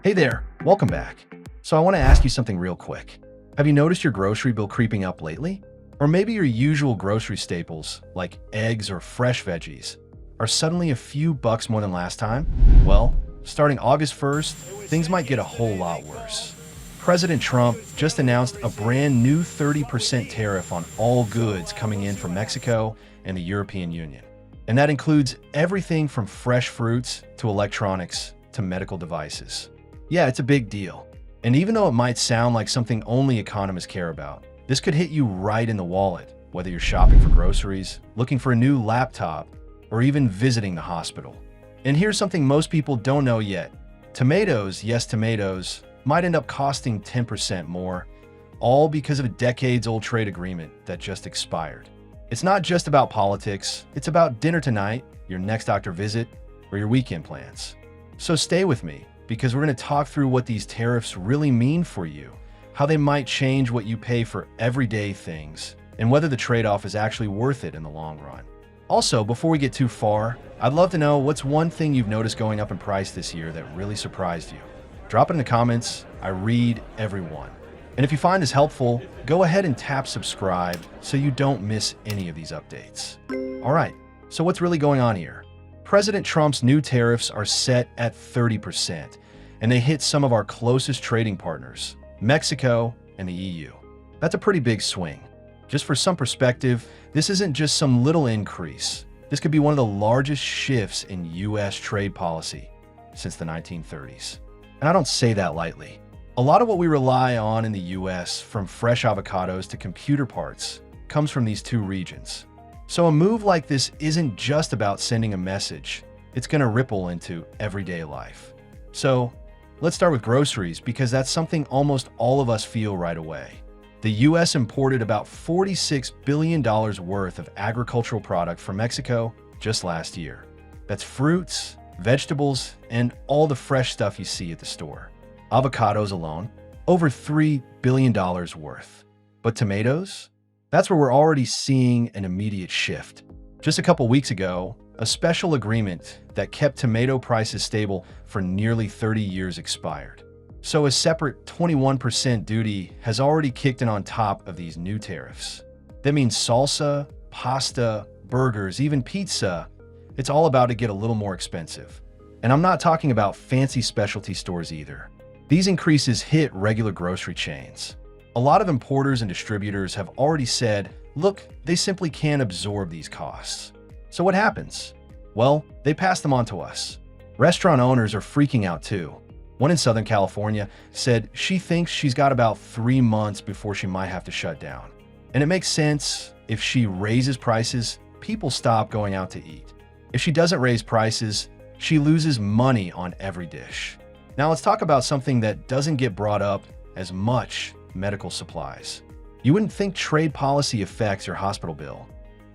Hey there, welcome back. So I want to ask you something real quick. Have you noticed your grocery bill creeping up lately? Or maybe your usual grocery staples, like eggs or fresh veggies, are suddenly a few bucks more than last time? Well, starting August 1st, things might get a whole lot worse. President Trump just announced a brand new 30% tariff on all goods coming in from Mexico and the European Union. And that includes everything from fresh fruits to electronics to medical devices. Yeah, it's a big deal. And even though it might sound like something only economists care about, this could hit you right in the wallet, whether you're shopping for groceries, looking for a new laptop, or even visiting the hospital. And here's something most people don't know yet. Tomatoes, yes, tomatoes, might end up costing 10% more, all because of a decades-old trade agreement that just expired. It's not just about politics, it's about dinner tonight, your next doctor visit, or your weekend plans. So stay with me, because we're going to talk through what these tariffs really mean for you, how they might change what you pay for everyday things, and whether the trade-off is actually worth it in the long run. Also, before we get too far, I'd love to know what's one thing you've noticed going up in price this year that really surprised you. Drop it in the comments. I read every one. And if you find this helpful, go ahead and tap subscribe so you don't miss any of these updates. All right, so what's really going on here? President Trump's new tariffs are set at 30%, and they hit some of our closest trading partners, Mexico and the EU. That's a pretty big swing. Just for some perspective, this isn't just some little increase. This could be one of the largest shifts in U.S. trade policy since the 1930s. And I don't say that lightly. A lot of what we rely on in the U.S., from fresh avocados to computer parts, comes from these two regions. So a move like this isn't just about sending a message. It's going to ripple into everyday life. So let's start with groceries, because that's something almost all of us feel right away. The U.S. imported about $46 billion worth of agricultural product from Mexico just last year. That's fruits, vegetables, and all the fresh stuff you see at the store. Avocados alone, over $3 billion worth. But tomatoes? That's where we're already seeing an immediate shift. Just a couple weeks ago, a special agreement that kept tomato prices stable for nearly 30 years expired. So a separate 21% duty has already kicked in on top of these new tariffs. That means salsa, pasta, burgers, even pizza, it's all about to get a little more expensive. And I'm not talking about fancy specialty stores either. These increases hit regular grocery chains. A lot of importers and distributors have already said, look, they simply can't absorb these costs. So what happens? Well, they pass them on to us. Restaurant owners are freaking out too. One in Southern California said she thinks she's got about 3 months before she might have to shut down. And it makes sense. If she raises prices, people stop going out to eat. If she doesn't raise prices, she loses money on every dish. Now let's talk about something that doesn't get brought up as much: medical supplies. You wouldn't think trade policy affects your hospital bill,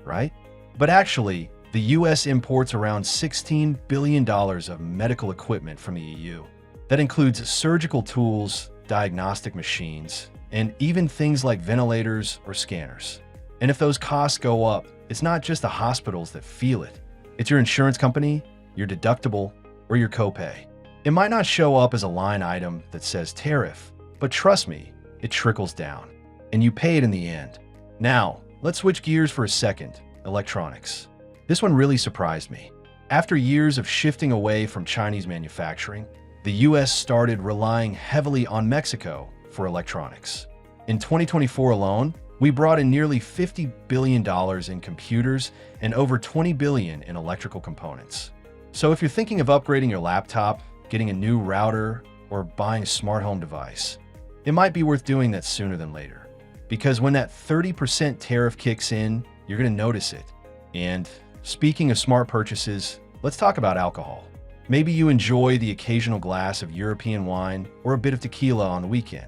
right? But actually, the U.S. imports around $16 billion of medical equipment from the EU. That includes surgical tools, diagnostic machines, and even things like ventilators or scanners. And if those costs go up, it's not just the hospitals that feel it. It's your insurance company, your deductible, or your copay. It might not show up as a line item that says tariff, but trust me, it trickles down, and you pay it in the end. Now, let's switch gears for a second. Electronics. This one really surprised me. After years of shifting away from Chinese manufacturing, the U.S. started relying heavily on Mexico for electronics. In 2024 alone, we brought in nearly $50 billion in computers and over $20 billion in electrical components. So if you're thinking of upgrading your laptop, getting a new router, or buying a smart home device, it might be worth doing that sooner than later. Because when that 30% tariff kicks in, you're going to notice it. And speaking of smart purchases, let's talk about alcohol. Maybe you enjoy the occasional glass of European wine or a bit of tequila on the weekend.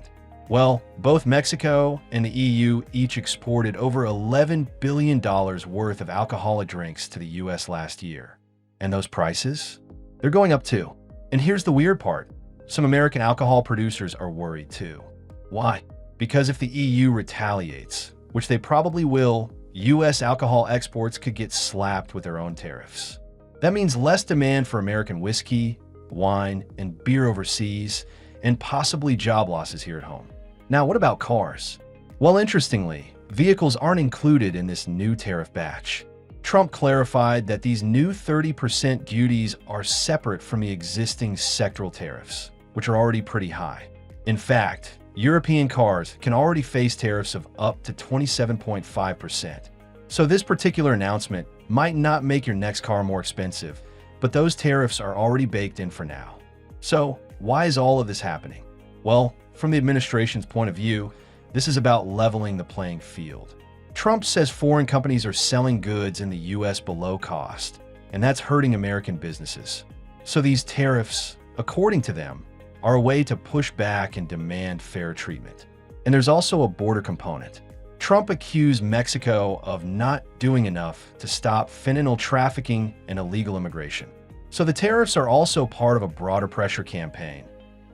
Well, both Mexico and the EU each exported over $11 billion worth of alcoholic drinks to the US last year. And those prices? They're going up too. And here's the weird part. Some American alcohol producers are worried too. Why? Because if the EU retaliates, which they probably will, US alcohol exports could get slapped with their own tariffs. That means less demand for American whiskey, wine, and beer overseas, and possibly job losses here at home. Now, what about cars? Well, interestingly, vehicles aren't included in this new tariff batch. Trump clarified that these new 30% duties are separate from the existing sectoral tariffs, which are already pretty high. In fact, European cars can already face tariffs of up to 27.5%. So this particular announcement might not make your next car more expensive, but those tariffs are already baked in for now. So why is all of this happening? Well, from the administration's point of view, this is about leveling the playing field. Trump says foreign companies are selling goods in the US below cost, and that's hurting American businesses. So these tariffs, according to them, are a way to push back and demand fair treatment. And there's also a border component. Trump accused Mexico of not doing enough to stop fentanyl trafficking and illegal immigration. So the tariffs are also part of a broader pressure campaign,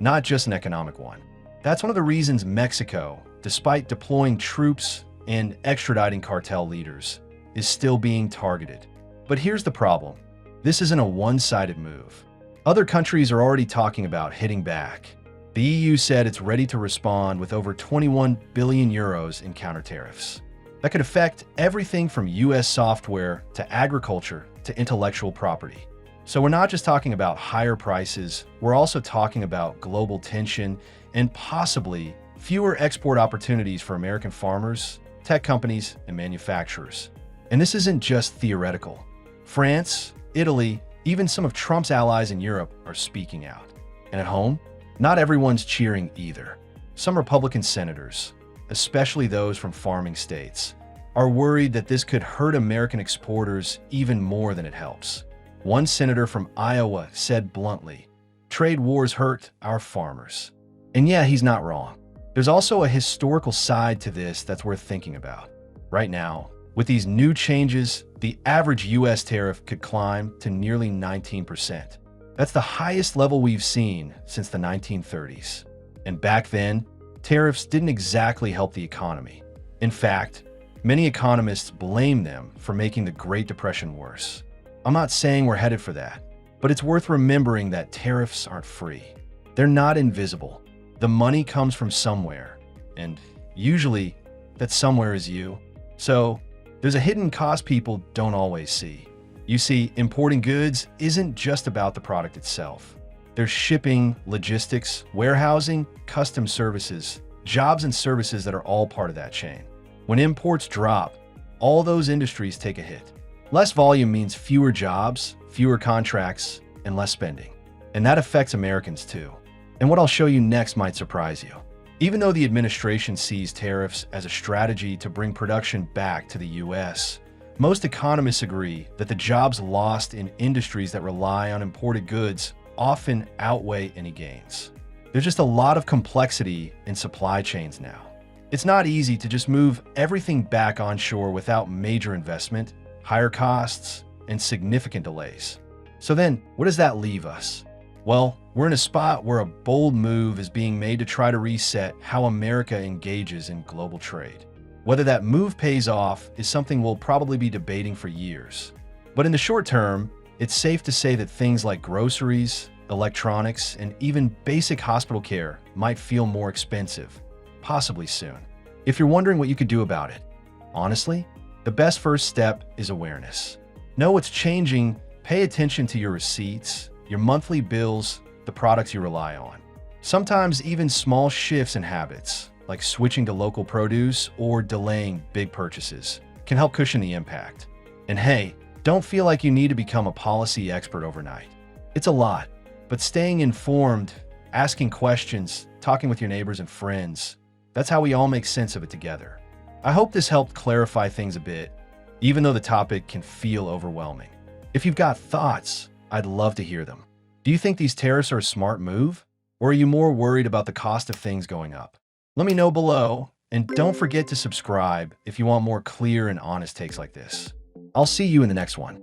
not just an economic one. That's one of the reasons Mexico, despite deploying troops and extraditing cartel leaders, is still being targeted. But here's the problem. This isn't a one-sided move. Other countries are already talking about hitting back. The EU said it's ready to respond with over 21 billion euros in counter tariffs. That could affect everything from US software to agriculture to intellectual property. So we're not just talking about higher prices, we're also talking about global tension and possibly fewer export opportunities for American farmers, tech companies, and manufacturers. And this isn't just theoretical. France, Italy, even some of Trump's allies in Europe are speaking out. And at home, not everyone's cheering either. Some Republican senators, especially those from farming states, are worried that this could hurt American exporters even more than it helps. One senator from Iowa said bluntly, "Trade wars hurt our farmers." And yeah, he's not wrong. There's also a historical side to this that's worth thinking about. Right now, with these new changes, the average US tariff could climb to nearly 19%. That's the highest level we've seen since the 1930s. And back then, tariffs didn't exactly help the economy. In fact, many economists blame them for making the Great Depression worse. I'm not saying we're headed for that, but it's worth remembering that tariffs aren't free. They're not invisible. The money comes from somewhere, and usually that somewhere is you. So there's a hidden cost people don't always see. You see, importing goods isn't just about the product itself. There's shipping, logistics, warehousing, custom services, jobs and services that are all part of that chain. When imports drop, all those industries take a hit. Less volume means fewer jobs, fewer contracts, and less spending. And that affects Americans too. And what I'll show you next might surprise you. Even though the administration sees tariffs as a strategy to bring production back to the US, most economists agree that the jobs lost in industries that rely on imported goods often outweigh any gains. There's just a lot of complexity in supply chains now. It's not easy to just move everything back onshore without major investment, higher costs, and significant delays. So then, what does that leave us? Well, we're in a spot where a bold move is being made to try to reset how America engages in global trade. Whether that move pays off is something we'll probably be debating for years. But in the short term, it's safe to say that things like groceries, electronics, and even basic hospital care might feel more expensive, possibly soon. If you're wondering what you could do about it, honestly, the best first step is awareness. Know what's changing, pay attention to your receipts, your monthly bills, the products you rely on. Sometimes even small shifts in habits, like switching to local produce or delaying big purchases, can help cushion the impact. And hey, don't feel like you need to become a policy expert overnight. It's a lot, but staying informed, asking questions, talking with your neighbors and friends, that's how we all make sense of it together. I hope this helped clarify things a bit, even though the topic can feel overwhelming. If you've got thoughts, I'd love to hear them. Do you think these tariffs are a smart move? Or are you more worried about the cost of things going up? Let me know below, and don't forget to subscribe if you want more clear and honest takes like this. I'll see you in the next one.